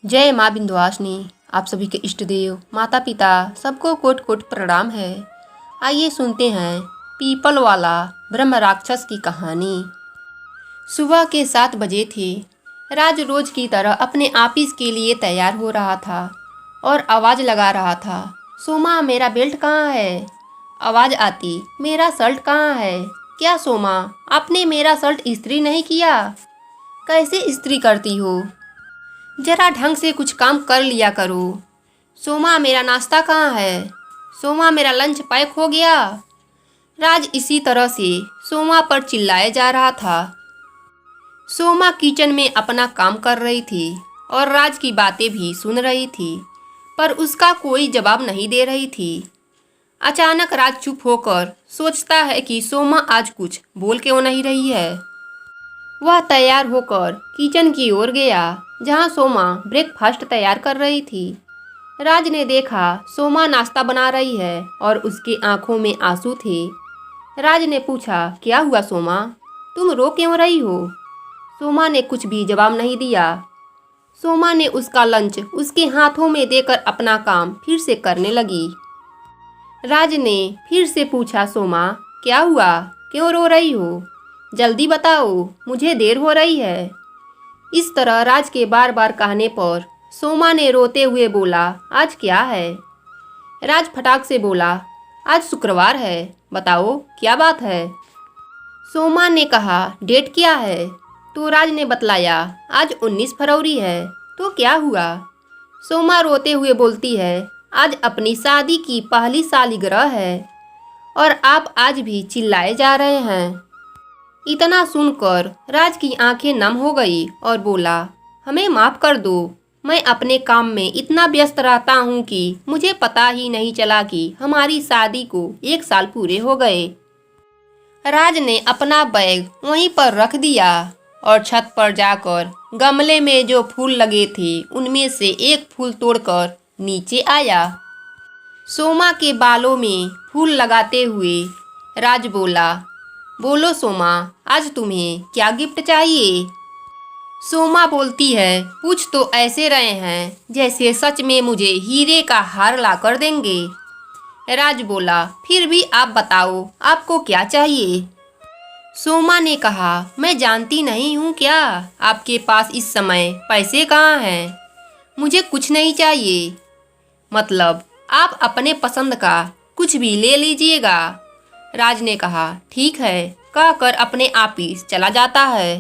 जय माँ विंध्यवासिनी। आप सभी के इष्ट देव माता पिता सबको कोट कोट प्रणाम है। आइए सुनते हैं पीपल वाला ब्रह्म राक्षस की कहानी। सुबह के 7 बजे थे। राज रोज की तरह अपने ऑफिस के लिए तैयार हो रहा था और आवाज़ लगा रहा था, सोमा मेरा बेल्ट कहाँ है। आवाज़ आती, मेरा शर्ट कहाँ है। क्या सोमा, आपने मेरा शर्ट इस्त्री नहीं किया। कैसे इस्त्री करती हो, जरा ढंग से कुछ काम कर लिया करो। सोमा मेरा नाश्ता कहाँ है। सोमा मेरा लंच पैक हो गया। राज इसी तरह से सोमा पर चिल्लाए जा रहा था। सोमा किचन में अपना काम कर रही थी और राज की बातें भी सुन रही थी, पर उसका कोई जवाब नहीं दे रही थी। अचानक राज चुप होकर सोचता है कि सोमा आज कुछ बोल क्यों नहीं रही है। वह तैयार होकर किचन की ओर गया जहां सोमा ब्रेकफास्ट तैयार कर रही थी। राज ने देखा सोमा नाश्ता बना रही है और उसकी आंखों में आंसू थे। राज ने पूछा, क्या हुआ सोमा, तुम रो क्यों रही हो। सोमा ने कुछ भी जवाब नहीं दिया। सोमा ने उसका लंच उसके हाथों में देकर अपना काम फिर से करने लगी। राज ने फिर से पूछा, सोमा क्या हुआ, क्यों रो रही हो, जल्दी बताओ, मुझे देर हो रही है। इस तरह राज के बार बार कहने पर सोमा ने रोते हुए बोला, आज क्या है। राज फटाक से बोला, आज शुक्रवार है, बताओ क्या बात है। सोमा ने कहा, डेट क्या है। तो राज ने बतलाया, आज 19 फरवरी है। तो क्या हुआ। सोमा रोते हुए बोलती है, आज अपनी शादी की पहली सालगिरह है और आप आज भी चिल्लाए जा रहे हैं। इतना सुनकर राज की आंखें नम हो गई और बोला, हमें माफ़ कर दो, मैं अपने काम में इतना व्यस्त रहता हूँ कि मुझे पता ही नहीं चला कि हमारी शादी को 1 साल पूरे हो गए। राज ने अपना बैग वहीं पर रख दिया और छत पर जाकर गमले में जो फूल लगे थे उनमें से एक फूल तोड़कर नीचे आया। सोमा के बालों में फूल लगाते हुए राज बोला, बोलो सोमा, आज तुम्हें क्या गिफ्ट चाहिए। सोमा बोलती है, पूछ तो ऐसे रहे हैं जैसे सच में मुझे हीरे का हार ला कर देंगे। राज बोला, फिर भी आप बताओ आपको क्या चाहिए। सोमा ने कहा, मैं जानती नहीं हूँ क्या आपके पास इस समय पैसे कहाँ हैं। मुझे कुछ नहीं चाहिए। मतलब आप अपने पसंद का कुछ भी ले लीजिएगा। राज ने कहा, ठीक है, कहकर अपने ऑफिस चला जाता है।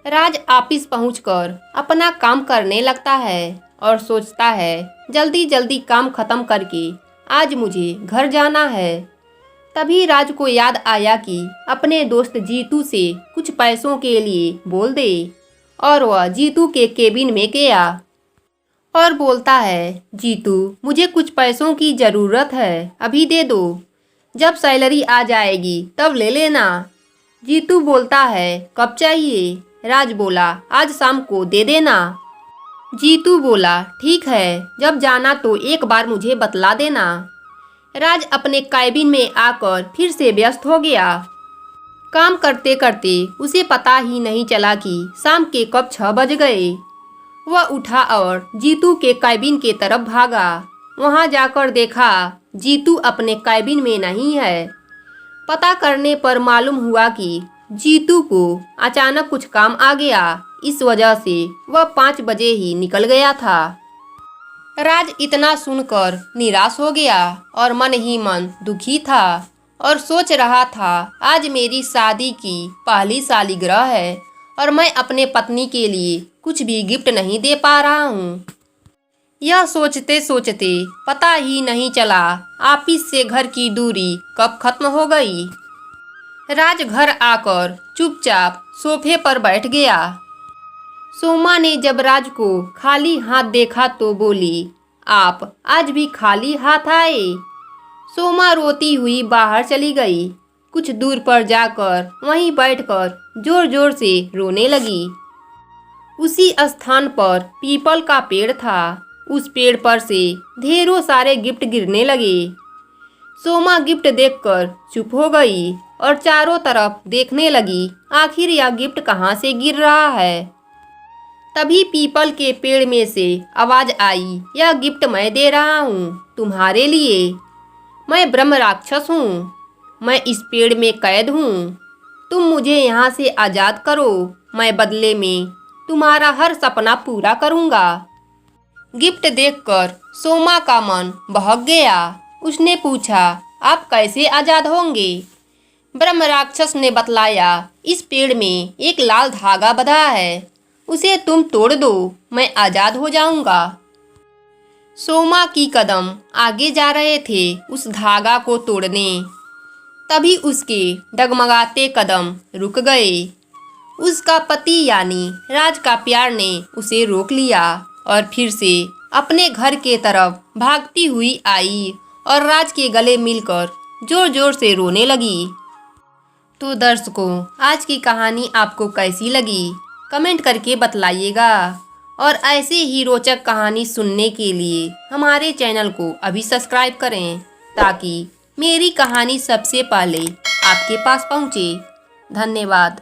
राज ऑफिस पहुंचकर अपना काम करने लगता है और सोचता है, जल्दी जल्दी काम खत्म करके आज मुझे घर जाना है। तभी राज को याद आया कि अपने दोस्त जीतू से कुछ पैसों के लिए बोल दे और वह जीतू के केबिन में गया और बोलता है, जीतू मुझे कुछ पैसों की ज़रूरत है, अभी दे दो, जब सैलरी आ जाएगी तब ले लेना। जीतू बोलता है, कब चाहिए। राज बोला, आज शाम को दे देना। जीतू बोला, ठीक है, जब जाना तो एक बार मुझे बतला देना। राज अपने कैबिन में आकर फिर से व्यस्त हो गया। काम करते करते उसे पता ही नहीं चला कि शाम के कब 6 बज गए। वह उठा और जीतू के कैबिन के तरफ भागा। वहां जाकर देखा जीतू अपने कैबिन में नहीं है। पता करने पर मालूम हुआ कि जीतू को अचानक कुछ काम आ गया, इस वजह से वह 5 बजे ही निकल गया था। राज इतना सुनकर निराश हो गया और मन ही मन दुखी था और सोच रहा था, आज मेरी शादी की पहली सालगिरह है और मैं अपने पत्नी के लिए कुछ भी गिफ्ट नहीं दे पा रहा हूँ। यह सोचते सोचते पता ही नहीं चला ऑफिस से घर की दूरी कब खत्म हो गई। राज घर आकर चुपचाप सोफे पर बैठ गया। सोमा ने जब राज को खाली हाथ देखा तो बोली, आप आज भी खाली हाथ आए। सोमा रोती हुई बाहर चली गई। कुछ दूर पर जाकर वहीं बैठकर जोर जोर से रोने लगी। उसी स्थान पर पीपल का पेड़ था। उस पेड़ पर से ढेरों सारे गिफ्ट गिरने लगे। सोमा गिफ्ट देखकर चुप हो गई और चारों तरफ देखने लगी, आखिर यह गिफ्ट कहाँ से गिर रहा है। तभी पीपल के पेड़ में से आवाज आई, यह गिफ्ट मैं दे रहा हूँ तुम्हारे लिए। मैं ब्रह्म राक्षस हूँ, मैं इस पेड़ में कैद हूँ। तुम मुझे यहाँ से आज़ाद करो, मैं बदले में तुम्हारा हर सपना पूरा करूँगा। गिफ्ट देखकर सोमा का मन बहक गया। उसने पूछा, आप कैसे आज़ाद होंगे? ब्रह्म राक्षस ने बतलाया, इस पेड़ में एक लाल धागा बंधा है, उसे तुम तोड़ दो, मैं आज़ाद हो जाऊंगा। सोमा की कदम आगे जा रहे थे उस धागा को तोड़ने, तभी उसके डगमगाते कदम रुक गए। उसका पति यानी राज का प्यार ने उसे रोक लिया और फिर से अपने घर के तरफ भागती हुई आई और राज के गले मिलकर जोर जोर से रोने लगी। तो दर्शकों, आज की कहानी आपको कैसी लगी कमेंट करके बतलाइएगा, और ऐसे ही रोचक कहानी सुनने के लिए हमारे चैनल को अभी सब्सक्राइब करें ताकि मेरी कहानी सबसे पहले आपके पास पहुंचे। धन्यवाद।